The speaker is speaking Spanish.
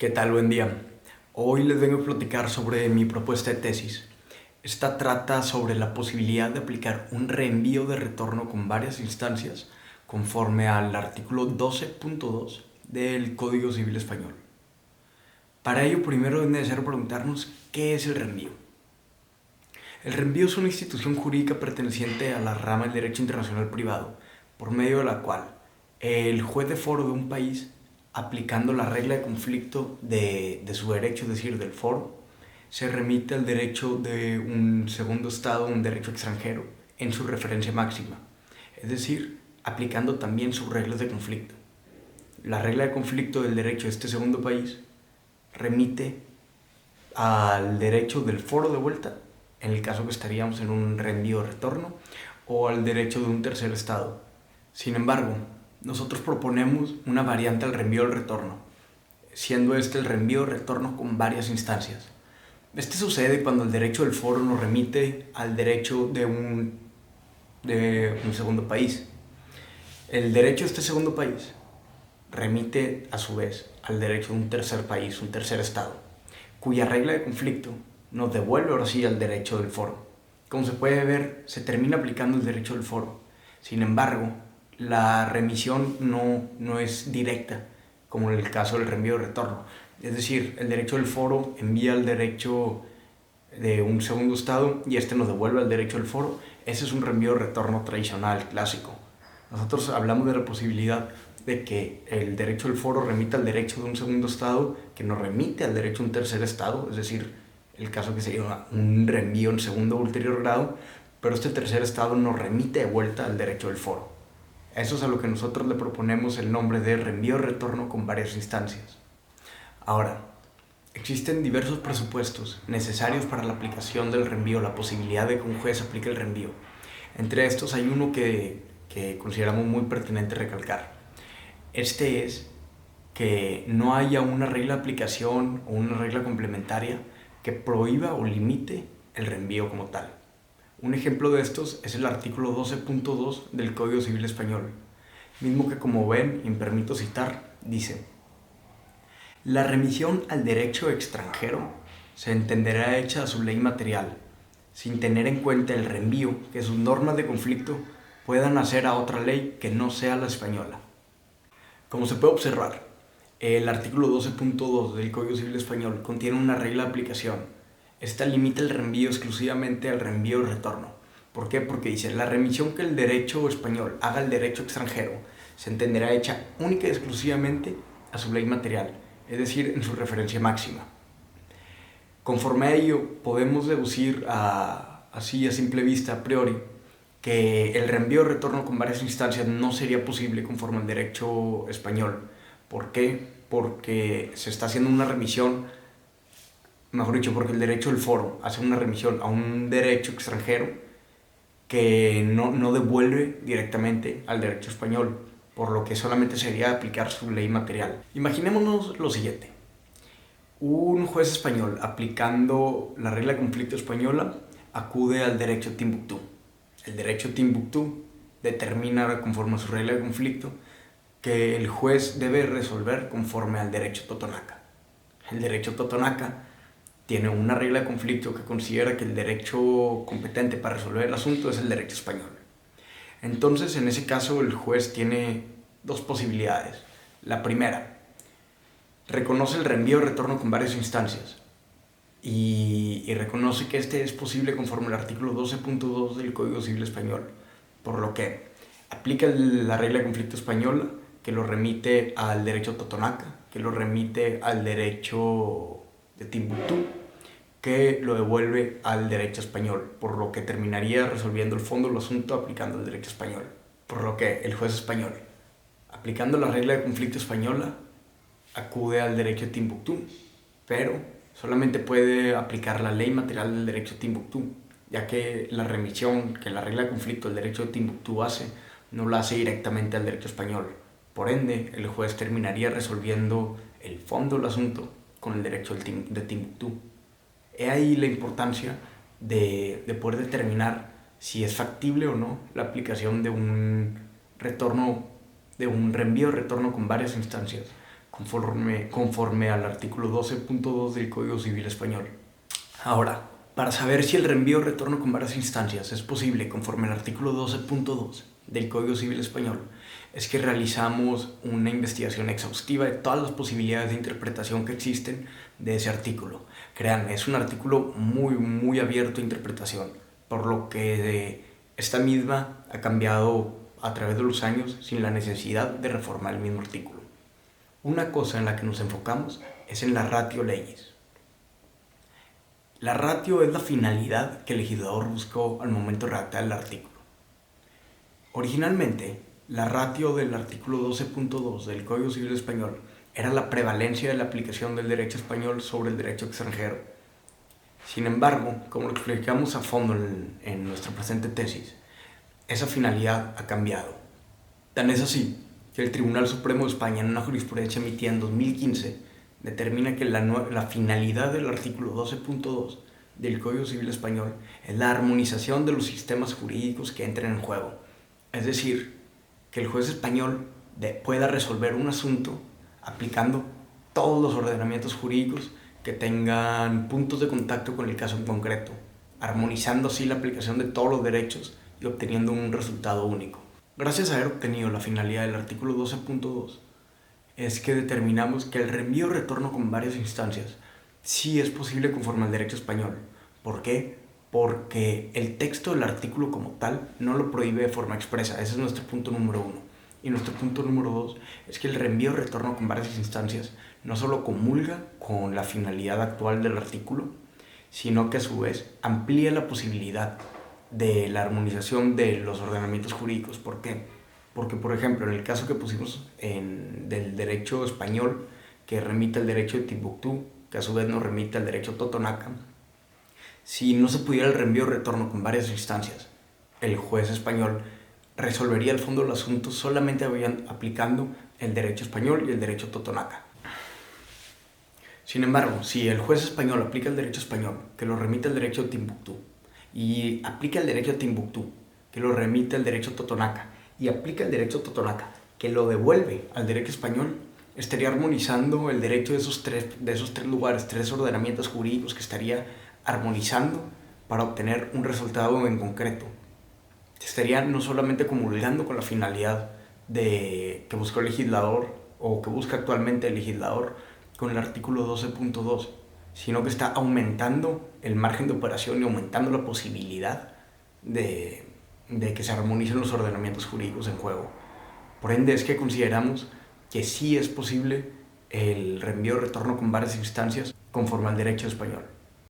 ¿Qué tal? Buen día. Hoy les vengo a platicar sobre mi propuesta de tesis. Esta trata sobre la posibilidad de aplicar un reenvío de retorno con varias instancias conforme al artículo 12.2 del Código Civil Español. Para ello, primero es necesario preguntarnos qué es el reenvío. El reenvío es una institución jurídica perteneciente a la rama del derecho internacional privado, por medio de la cual el juez de foro de un país, aplicando la regla de conflicto de su derecho, es decir, del foro, se remite al derecho de un segundo estado, un derecho extranjero, en su referencia máxima, es decir, aplicando también sus reglas de conflicto. La regla de conflicto del derecho de este segundo país remite al derecho del foro de vuelta, en el caso que estaríamos en un reenvío de retorno, o al derecho de un tercer estado. Sin embargo, nosotros proponemos una variante al reenvío del retorno, siendo este el reenvío de retorno con varias instancias. Este sucede cuando el derecho del foro nos remite al derecho de un segundo país. El derecho de este segundo país remite a su vez al derecho de un tercer país, un tercer estado, cuya regla de conflicto nos devuelve ahora sí al derecho del foro. Como se puede ver, se termina aplicando el derecho del foro. Sin embargo, la remisión no es directa, como en el caso del reenvío de retorno. Es decir, el derecho del foro envía al derecho de un segundo estado y este nos devuelve al derecho del foro. Ese es un reenvío de retorno tradicional, clásico. Nosotros hablamos de la posibilidad de que el derecho del foro remita al derecho de un segundo estado que nos remite al derecho de un tercer estado, es decir, el caso que sería un reenvío en segundo o ulterior grado, pero este tercer estado nos remite de vuelta al derecho del foro. Eso es a lo que nosotros le proponemos el nombre de reenvío de retorno con varias instancias. Ahora, existen diversos presupuestos necesarios para la aplicación del reenvío, la posibilidad de que un juez aplique el reenvío. Entre estos hay uno que consideramos muy pertinente recalcar. Este es que no haya una regla de aplicación o una regla complementaria que prohíba o limite el reenvío como tal. Un ejemplo de estos es el artículo 12.2 del Código Civil Español, mismo que, como ven, y me permito citar, dice: la remisión al derecho extranjero se entenderá hecha a su ley material, sin tener en cuenta el reenvío que sus normas de conflicto puedan hacer a otra ley que no sea la española. Como se puede observar, el artículo 12.2 del Código Civil Español contiene una regla de aplicación. Esta limita el reenvío exclusivamente al reenvío y retorno. ¿Por qué? Porque dice: la remisión que el derecho español haga al derecho extranjero se entenderá hecha única y exclusivamente a su ley material, es decir, en su referencia máxima. Conforme a ello, podemos deducir así a simple vista, a priori, que el reenvío de retorno con varias instancias no sería posible conforme al derecho español. ¿Por qué? Porque se está haciendo una remisión, mejor dicho, porque el derecho del foro hace una remisión a un derecho extranjero que no devuelve directamente al derecho español, por lo que solamente sería aplicar su ley material. Imaginémonos lo siguiente: un juez español, aplicando la regla de conflicto española, acude al derecho Timbuktu. El derecho Timbuktu determina, conforme a su regla de conflicto, que el juez debe resolver conforme al derecho Totonaca. El derecho Totonaca tiene una regla de conflicto que considera que el derecho competente para resolver el asunto es el derecho español. Entonces, en ese caso, el juez tiene dos posibilidades. La primera, reconoce el reenvío de retorno con varias instancias y reconoce que este es posible conforme al artículo 12.2 del Código Civil Español, por lo que aplica la regla de conflicto española, que lo remite al derecho Totonaca, que lo remite al derecho de Timbuktu, que lo devuelve al derecho español, por lo que terminaría resolviendo el fondo del asunto aplicando el derecho español. Por lo que el juez español, aplicando la regla de conflicto española, acude al derecho de Timbuktu, pero solamente puede aplicar la ley material del derecho de Timbuktu, ya que la remisión que la regla de conflicto del derecho de Timbuktu hace, no la hace directamente al derecho español. Por ende, el juez terminaría resolviendo el fondo del asunto con el derecho de Timbuktu. He ahí la importancia de poder determinar si es factible o no la aplicación de un reenvío de retorno con varias instancias, conforme al artículo 12.2 del Código Civil Español. Ahora, para saber si el reenvío o retorno con varias instancias es posible conforme al artículo 12.2 del Código Civil Español, es que realizamos una investigación exhaustiva de todas las posibilidades de interpretación que existen de ese artículo. Créanme, es un artículo muy abierto a interpretación, por lo que esta misma ha cambiado a través de los años sin la necesidad de reformar el mismo artículo. Una cosa en la que nos enfocamos es en la ratio legis. La ratio es la finalidad que el legislador buscó al momento de redactar el artículo. Originalmente, la ratio del artículo 12.2 del Código Civil Español era la prevalencia de la aplicación del derecho español sobre el derecho extranjero. Sin embargo, como lo explicamos a fondo en nuestra presente tesis, esa finalidad ha cambiado. Tan es así que el Tribunal Supremo de España, en una jurisprudencia emitida en 2015, determina que la finalidad del artículo 12.2 del Código Civil Español es la armonización de los sistemas jurídicos que entren en juego. Es decir, que el juez español pueda resolver un asunto aplicando todos los ordenamientos jurídicos que tengan puntos de contacto con el caso en concreto, armonizando así la aplicación de todos los derechos y obteniendo un resultado único. Gracias a haber obtenido la finalidad del artículo 12.2, es que determinamos que el reenvío o retorno con varias instancias sí es posible conforme al derecho español. ¿Por qué? Porque el texto del artículo como tal no lo prohíbe de forma expresa. Ese es nuestro punto número 1. Y nuestro punto número 2 es que el reenvío o retorno con varias instancias no solo comulga con la finalidad actual del artículo, sino que a su vez amplía la posibilidad de la armonización de los ordenamientos jurídicos. ¿Por qué? Porque, por ejemplo, en el caso que pusimos del derecho español, que remite al derecho de Timbuktu, que a su vez nos remite al derecho totonaca, si no se pudiera el reenvío o retorno con varias instancias, el juez español resolvería el fondo del asunto solamente aplicando el derecho español y el derecho totonaca. Sin embargo, si el juez español aplica el derecho español, que lo remite al derecho de Timbuktu, y aplica el derecho de Timbuktu, que lo remite al derecho totonaca, y aplica el derecho totonaca, que lo devuelve al derecho español, estaría armonizando el derecho de esos tres lugares, tres ordenamientos jurídicos que estaría armonizando para obtener un resultado en concreto. Estaría no solamente comulgando con la finalidad que buscó el legislador o que busca actualmente el legislador con el artículo 12.2, sino que está aumentando el margen de operación y aumentando la posibilidad de que se armonicen los ordenamientos jurídicos en juego. Por ende es que consideramos que sí es posible el reenvío o retorno con varias instancias conforme al derecho español.